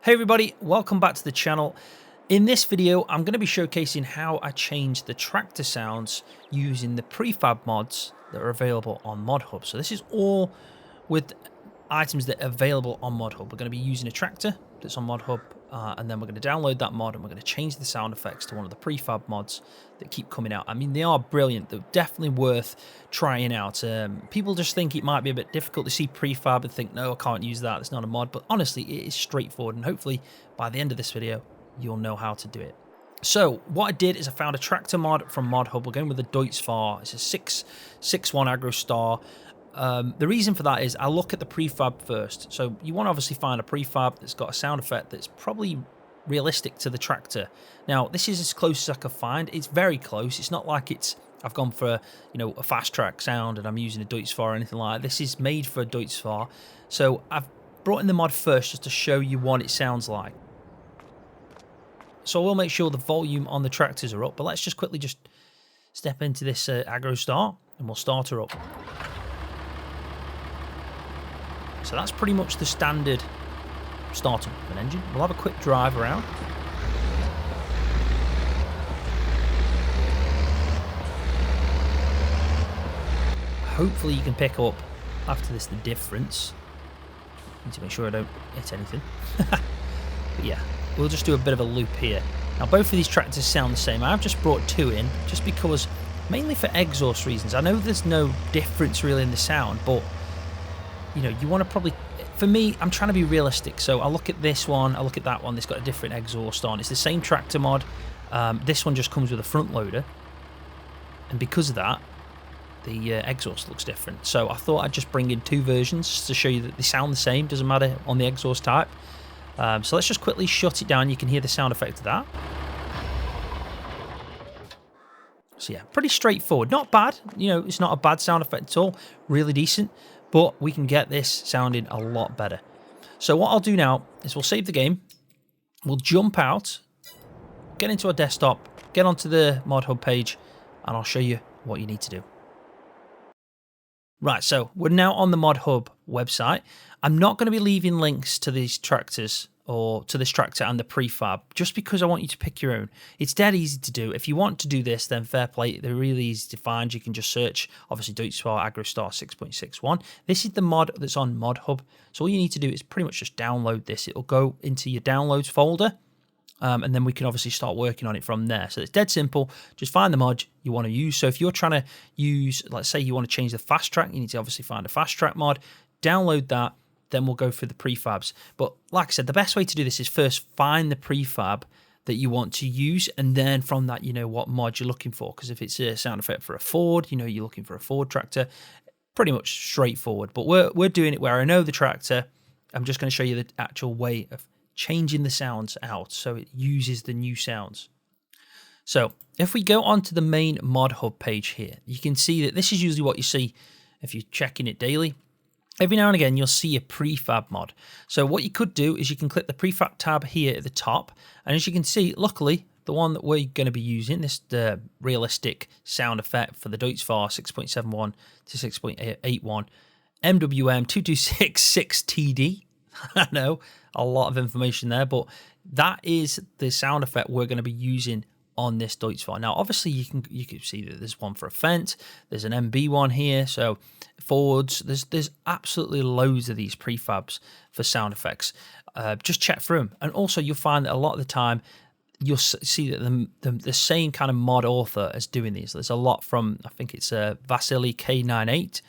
Hey everybody, welcome back to the channel. In this video, I'm going to be showcasing how I change the tractor sounds using the prefab mods that are available on ModHub. So this is all with items that are available on ModHub. We're going to be using a tractor that's on ModHub, and then we're going to download that mod and we're going to change the sound effects to one of the prefab mods that keep coming out. I mean, they are brilliant. They're definitely worth trying out. People just think it might be a bit difficult to see prefab and think, no, I can't use that. It's not a mod. But honestly, it is straightforward. And hopefully by the end of this video, you'll know how to do it. So what I did is I found a tractor mod from ModHub. We're going with the Deutz-Fahr. It's a 6.1 aggro star. The reason for that is I look at the prefab first. So you want to obviously find a prefab that's got a sound effect that's probably realistic to the tractor. Now, this is as close as I could find. It's very close. It's not like I've gone for a fast track sound and I'm using a Deutz-Fahr or anything like that. This is made for a Deutz-Fahr. So I've brought in the mod first just to show you what it sounds like. So I will make sure the volume on the tractors are up, but let's just quickly step into this aggro star and we'll start her up. So that's pretty much the standard startup of an engine. We'll have a quick drive around. Hopefully you can pick up after this the difference. Need to make sure I don't hit anything. But yeah, we'll just do a bit of a loop here. Now both of these tractors sound the same. I've just brought two in just because, mainly for exhaust reasons. I know there's no difference really in the sound, but you want to probably, for me, I'm trying to be realistic. So I look at this one, I look at that one, it's got a different exhaust on. It's the same tractor mod. This one just comes with a front loader. And because of that, the exhaust looks different. So I thought I'd just bring in two versions just to show you that they sound the same, doesn't matter on the exhaust type. So let's just quickly shut it down. You can hear the sound effect of that. So yeah, pretty straightforward. Not bad. It's not a bad sound effect at all. Really decent. But we can get this sounding a lot better. So what I'll do now is we'll save the game. We'll jump out, get into our desktop, get onto the ModHub page, and I'll show you what you need to do. Right, so we're now on the ModHub website. I'm not going to be leaving links to these tractors or to this tractor and the prefab, just because I want you to pick your own. It's dead easy to do. If you want to do this, then fair play. They're really easy to find. You can just search, obviously, Deutz-Fahr AgroStar 6.61. This is the mod that's on ModHub. So all you need to do is pretty much just download this. It'll go into your downloads folder, and then we can obviously start working on it from there. So it's dead simple. Just find the mod you want to use. So if you're trying to use, let's say you want to change the fast track, you need to obviously find a fast track mod, download that, then we'll go through the prefabs. But like I said, the best way to do this is first find the prefab that you want to use, and then from that, what mod you're looking for. Because if it's a sound effect for a Ford, you're looking for a Ford tractor, pretty much straightforward. But we're doing it where I know the tractor. I'm just going to show you the actual way of changing the sounds out so it uses the new sounds. So if we go onto the main ModHub page here, you can see that this is usually what you see if you're checking it daily. Every now and again, you'll see a prefab mod. So what you could do is you can click the prefab tab here at the top. And as you can see, luckily, the one that we're going to be using, this realistic sound effect for the Deutz-Fahr 6.71 to 6.81, MWM2266TD. I know, a lot of information there, but that is the sound effect we're going to be using on this Deutz-Fahr. Now, obviously, you can see that there's one for a Fendt, there's an MB one here, so Fords, there's absolutely loads of these prefabs for sound effects. Just check through them, and also you'll find that a lot of the time you'll see that the same kind of mod author is doing these. There's a lot from, I think it's VIII K98.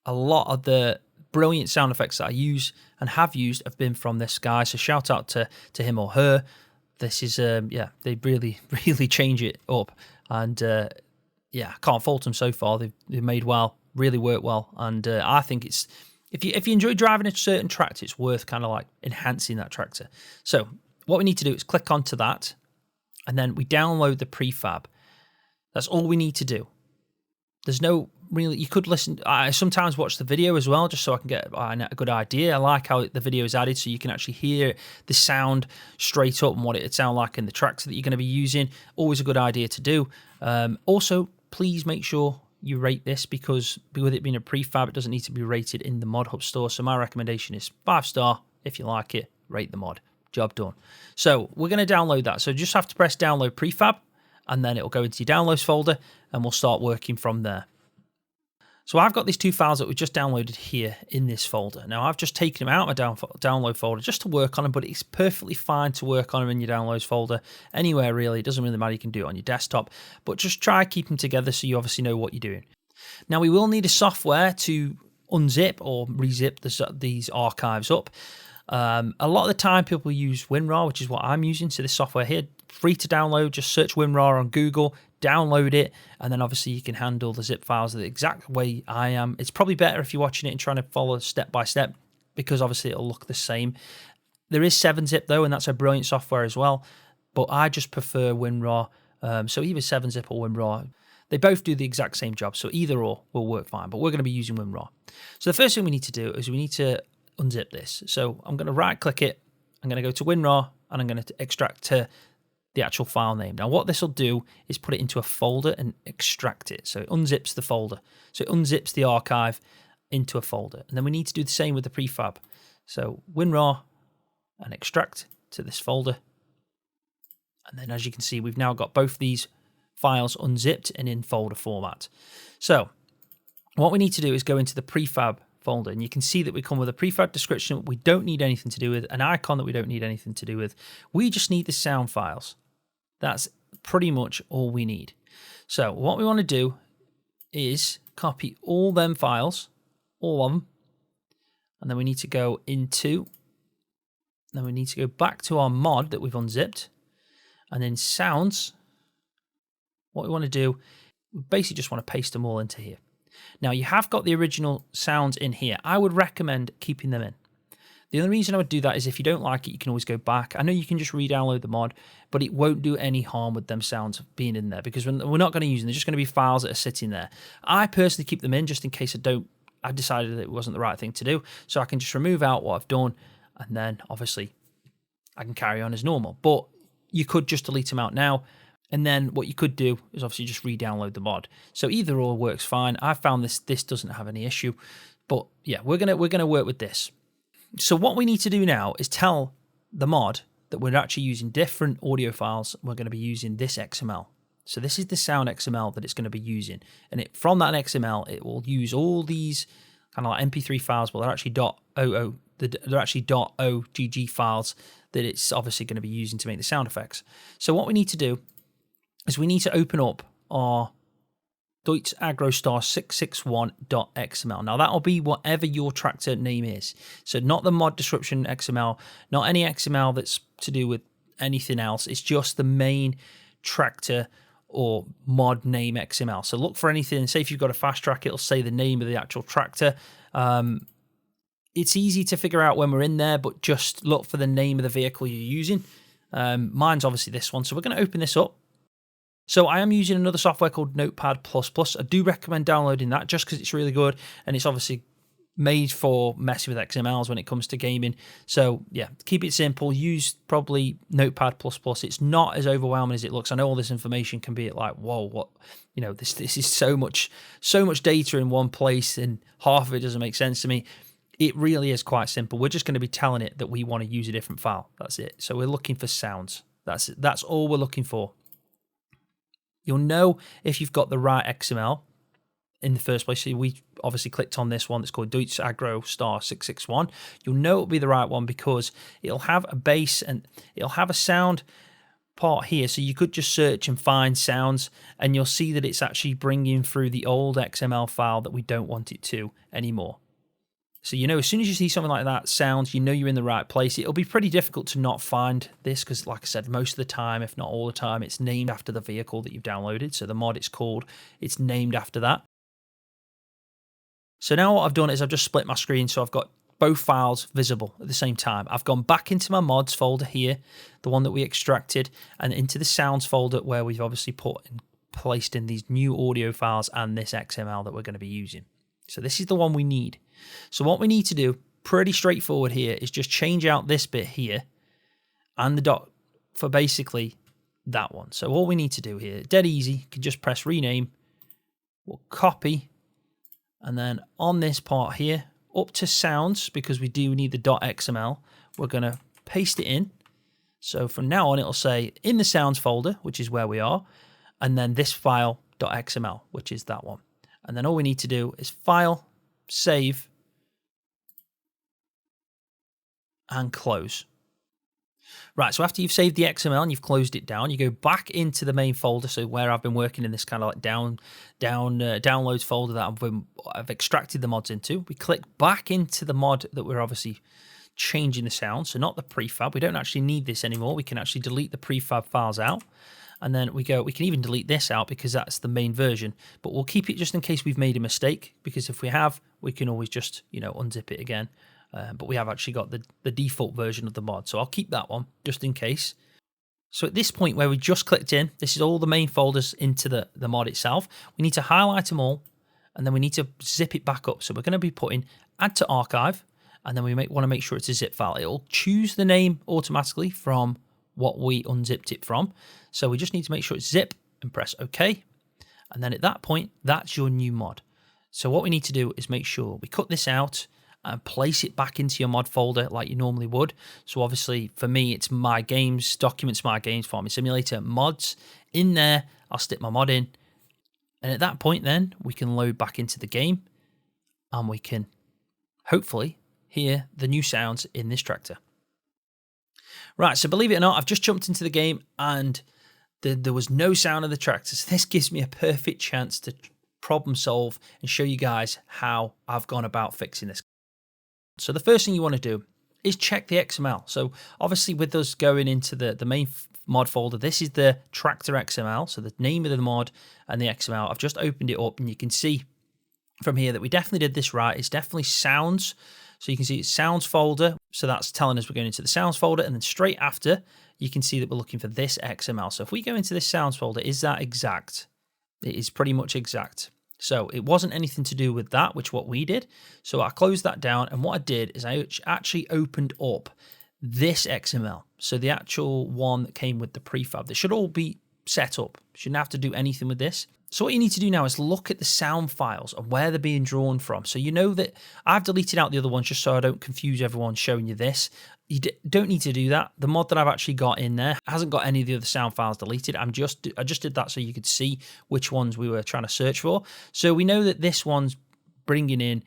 A lot of the brilliant sound effects that I use and have used have been from this guy, so shout out to him or her. This is, yeah, they really change it up. And, yeah, can't fault them so far. They've made well, really work well. And I think it's, if you enjoy driving a certain tractor, it's worth kind of like enhancing that tractor. So what we need to do is click onto that, and then we download the prefab. That's all we need to do. There's no really, you could listen. I sometimes watch the video as well, just so I can get a good idea. I like how the video is added so you can actually hear the sound straight up and what it'd sound like in the tractor that you're going to be using. Always a good idea to do. Also, please make sure you rate this, because with it being a prefab, it doesn't need to be rated in the ModHub store. So my recommendation is 5-star if you like it, rate the mod. Job done. So we're going to download that. So just have to press download prefab, and then it'll go into your downloads folder, and we'll start working from there. So I've got these 2 files that we just downloaded here in this folder. Now I've just taken them out of my download folder just to work on them, but it's perfectly fine to work on them in your downloads folder anywhere really. It doesn't really matter. You can do it on your desktop, but just try keep them together so you obviously know what you're doing. Now we will need a software to unzip or rezip these archives up. A lot of the time people use WinRAR, which is what I'm using. So this software here, free to download. Just search WinRAR on Google, download it, and then obviously you can handle the zip files the exact way I am. It's probably better if you're watching it and trying to follow step by step, because obviously it'll look the same. There is 7-zip though, and that's a brilliant software as well, but I just prefer WinRAR. So either 7-zip or WinRAR, they both do the exact same job, so either or will work fine, but we're going to be using WinRAR. So the first thing we need to do is we need to unzip this. So I'm going to right click it, I'm going to go to WinRAR, and I'm going to extract to the actual file name. Now what this will do is put it into a folder and extract it. So it unzips the folder. So it unzips the archive into a folder. And then we need to do the same with the prefab. So WinRAR and extract to this folder. And then as you can see, we've now got both these files unzipped and in folder format. So what we need to do is go into the prefab folder, and you can see that we come with a prefab description we don't need anything to do with, an icon that we don't need anything to do with. We just need the sound files. That's pretty much all we need. So what we want to do is copy all them files, all of them, and then we need to go into, then we need to go back to our mod that we've unzipped, and then sounds, what we want to do, we basically just want to paste them all into here. Now you have got the original sounds in here. I would recommend keeping them in. The only reason I would do that is if you don't like it, you can always go back. I know you can just re-download the mod, but it won't do any harm with them sounds being in there, because we're not going to use them. They're just going to be files that are sitting there. I personally keep them in just in case I decided that it wasn't the right thing to do. So I can just remove out what I've done, and then obviously I can carry on as normal. But you could just delete them out now. And then what you could do is obviously just re-download the mod. So either or works fine. I found this doesn't have any issue. But yeah, we're gonna work with this. So what we need to do now is tell the mod that we're actually using different audio files. We're going to be using this XML. So this is the sound XML that it's going to be using. And from that XML, it will use all these kind of like MP3 files, but they're actually .ogg files that it's obviously going to be using to make the sound effects. So what we need to do is we need to open up our Deutsch Agrostar 661.xml. Now that'll be whatever your tractor name is. So not the mod description XML, not any XML that's to do with anything else. It's just the main tractor or mod name XML. So look for anything. Say if you've got a fast track, it'll say the name of the actual tractor. It's easy to figure out when we're in there, but just look for the name of the vehicle you're using. Mine's obviously this one. So we're going to open this up. So I am using another software called Notepad++. I do recommend downloading that just because it's really good, and it's obviously made for messing with XMLs when it comes to gaming. So yeah, keep it simple. Use probably Notepad++. It's not as overwhelming as it looks. I know all this information can be like, whoa, what? You know, this is so much data in one place, and half of it doesn't make sense to me. It really is quite simple. We're just going to be telling it that we want to use a different file. That's it. So we're looking for sounds. That's it. That's all we're looking for. You'll know if you've got the right XML in the first place. So we obviously clicked on this one that's called Deutsch Agrostar 661. You'll know it'll be the right one because it'll have a bass and it'll have a sound part here. So you could just search and find sounds, and you'll see that it's actually bringing through the old XML file that we don't want it to anymore. So, you know, as soon as you see something like that, sounds, you know you're in the right place. It'll be pretty difficult to not find this because, like I said, most of the time, if not all the time, it's named after the vehicle that you've downloaded. So the mod it's named after that. So now what I've done is I've just split my screen. So I've got both files visible at the same time. I've gone back into my mods folder here, the one that we extracted, and into the sounds folder where we've obviously put and placed in these new audio files and this XML that we're going to be using. So this is the one we need. So what we need to do, pretty straightforward here, is just change out this bit here and the dot for basically that one. So all we need to do here, dead easy, you can just press rename, we'll copy, and then on this part here, up to sounds, because we do need the .xml, we're going to paste it in. So from now on, it'll say in the sounds folder, which is where we are, and then this file.xml, which is that one. And then all we need to do is file, save, and close. Right, so after you've saved the XML and you've closed it down, you go back into the main folder, so where I've been working in this kind of like downloads folder that I've extracted the mods into. We click back into the mod that we're obviously changing the sound, so not the prefab. We don't actually need this anymore. We can actually delete the prefab files out. And then we can even delete this out because that's the main version, but we'll keep it just in case we've made a mistake, because if we have, we can always just, unzip it again. But we have actually got the default version of the mod, so I'll keep that one just in case. So at this point where we just clicked in, this is all the main folders into the mod itself. We need to highlight them all, and then we need to zip it back up. So we're going to be putting add to archive, and then we want to make sure it's a zip file. It'll choose the name automatically from what we unzipped it from. So we just need to make sure it's zip and press OK. And then at that point, that's your new mod. So what we need to do is make sure we cut this out and place it back into your mod folder like you normally would. So obviously for me, it's my games, documents, my games, farming simulator, mods. In there, I'll stick my mod in. And at that point then, we can load back into the game and we can hopefully hear the new sounds in this tractor. Right, so believe it or not, I've just jumped into the game and there was no sound of the tractor. So this gives me a perfect chance to problem solve and show you guys how I've gone about fixing this. So the first thing you want to do is check the XML. So obviously with us going into the main mod folder, this is the tractor XML. So the name of the mod and the XML. I've just opened it up and you can see from here that we definitely did this right. It's definitely sounds. So you can see it's sounds folder. So that's telling us we're going into the sounds folder. And then straight after, you can see that we're looking for this XML. So if we go into this sounds folder, is that exact? It is pretty much exact. So it wasn't anything to do with that, which what we did. So I closed that down. And what I did is I actually opened up this XML. So the actual one that came with the prefab, that should all be set up. Shouldn't have to do anything with this. So what you need to do now is look at the sound files and where they're being drawn from. So you know that I've deleted out the other ones just so I don't confuse everyone showing you this. You don't need to do that. The mod that I've actually got in there hasn't got any of the other sound files deleted. I just did that so you could see which ones we were trying to search for. So we know that this one's bringing in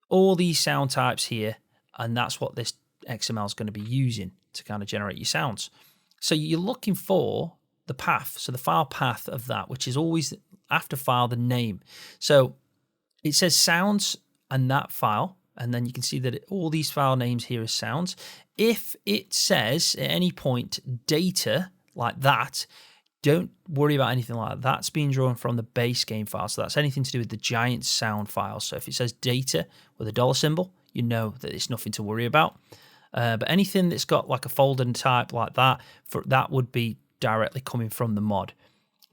all these sound types here, and that's what this XML is going to be using to kind of generate your sounds. So you're looking for the path, so the file path of that, which is always after file the name. So it says sounds and that file, and then you can see that all these file names here is sounds. If it says at any point data like that, don't worry about anything like that. That's being drawn from the base game file. So that's anything to do with the giant sound file. So if it says data with a dollar symbol, you know that it's nothing to worry about. But anything that's got like a folder type like that, that would be directly coming from the mod.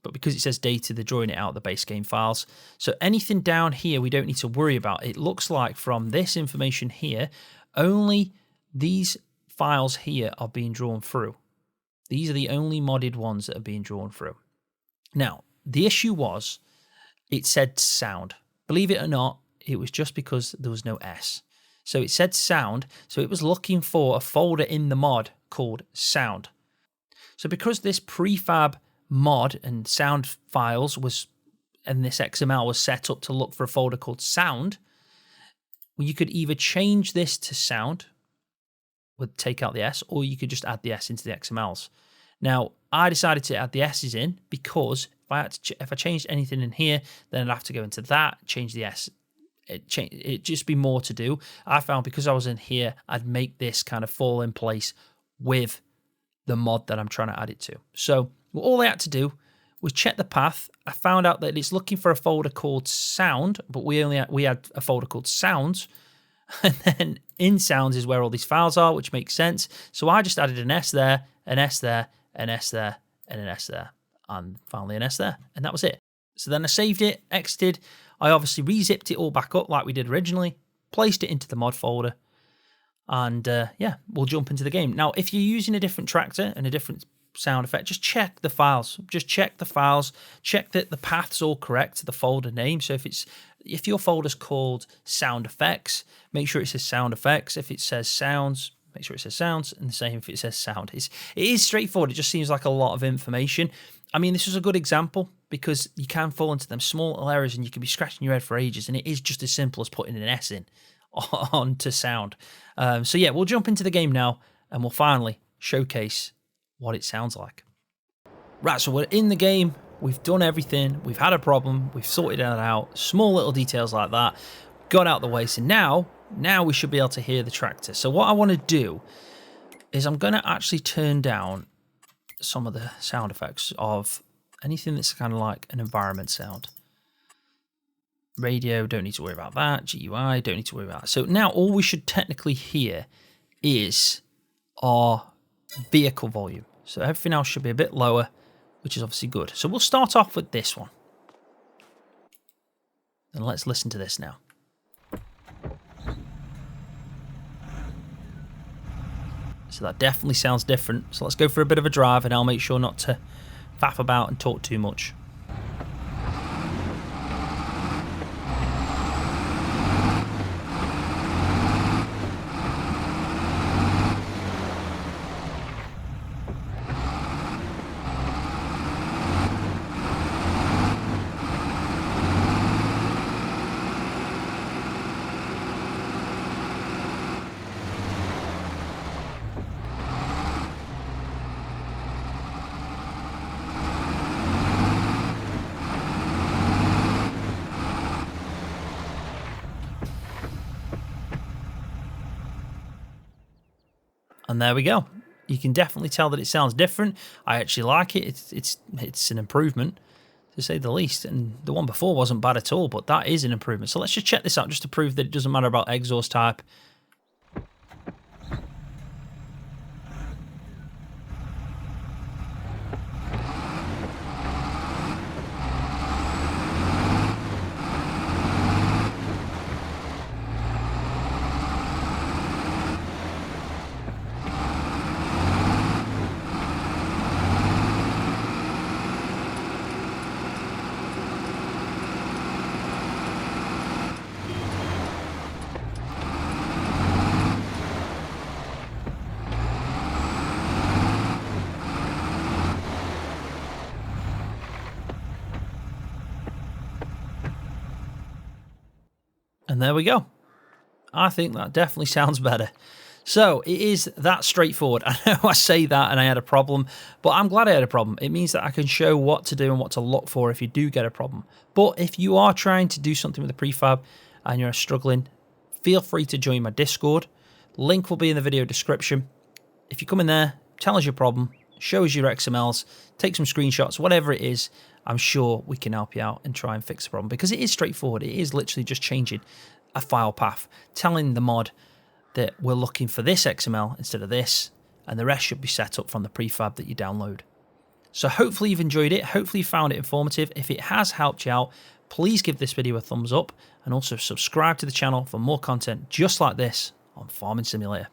But because it says data, they're drawing it out of the base game files. So anything down here, we don't need to worry about. It looks like from this information here, only these files here are being drawn through. These are the only modded ones that are being drawn through. Now, the issue was it said sound. Believe it or not, it was just because there was no S. So it said sound, so it was looking for a folder in the mod called sound. So because this prefab mod and sound files and this XML was set up to look for a folder called sound, you could either change this to sound, would take out the S, or you could just add the S into the XMLs. Now, I decided to add the S's in because if I changed anything in here, then I'd have to go into that, change the S. It'd just be more to do. I found because I was in here, I'd make this kind of fall in place with the mod that I'm trying to add it to. So all I had to do was check the path. I found out that it's looking for a folder called sound, but we had a folder called sounds. And then in sounds is where all these files are, which makes sense. So I just added an S there, an S there, an S there, and an S there, and finally an S there. And that was it. So then I saved it, exited. I obviously rezipped it all back up like we did originally, placed it into the mod folder, and yeah, we'll jump into the game. Now, if you're using a different tractor and a different sound effect, just check the files. Just check the files. Check that the path's all correct to the folder name. So if your folder's called sound effects, make sure it says sound effects. If it says sounds, make sure it says sounds, and the same if it says sound. It is straightforward. It just seems like a lot of information. I mean, this was a good example because you can fall into them small little errors and you can be scratching your head for ages, and it is just as simple as putting an S in onto sound. So yeah, we'll jump into the game now and we'll finally showcase what it sounds like. Right, so we're in the game. We've done everything. We've had a problem. We've sorted it out. Small little details like that got out the way. So now we should be able to hear the tractor. So what I want to do is I'm going to actually turn down some of the sound effects of anything that's kind of like an environment sound. Radio, don't need to worry about that. GUI, don't need to worry about that. So now all we should technically hear is our vehicle volume. So everything else should be a bit lower, which is obviously good. So we'll start off with this one. And let's listen to this now. So that definitely sounds different. So let's go for a bit of a drive and I'll make sure not to faff about and talk too much. And there we go. You can definitely tell that it sounds different. I actually like it. It's an improvement, to say the least. And the one before wasn't bad at all, but that is an improvement. So let's just check this out just to prove that it doesn't matter about exhaust type. And there we go. I think that definitely sounds better. So it is that straightforward. I know I say that and I had a problem, but I'm glad I had a problem. It means that I can show what to do and what to look for if you do get a problem. But if you are trying to do something with a prefab and you're struggling, feel free to join my Discord. Link will be in the video description. If you come in there, tell us your problem, show us your XMLs, take some screenshots, whatever it is, I'm sure we can help you out and try and fix the problem, because it is straightforward. It is literally just changing a file path, telling the mod that we're looking for this XML instead of this, and the rest should be set up from the prefab that you download. So hopefully you've enjoyed it. Hopefully you found it informative. If it has helped you out, please give this video a thumbs up and also subscribe to the channel for more content just like this on Farming Simulator.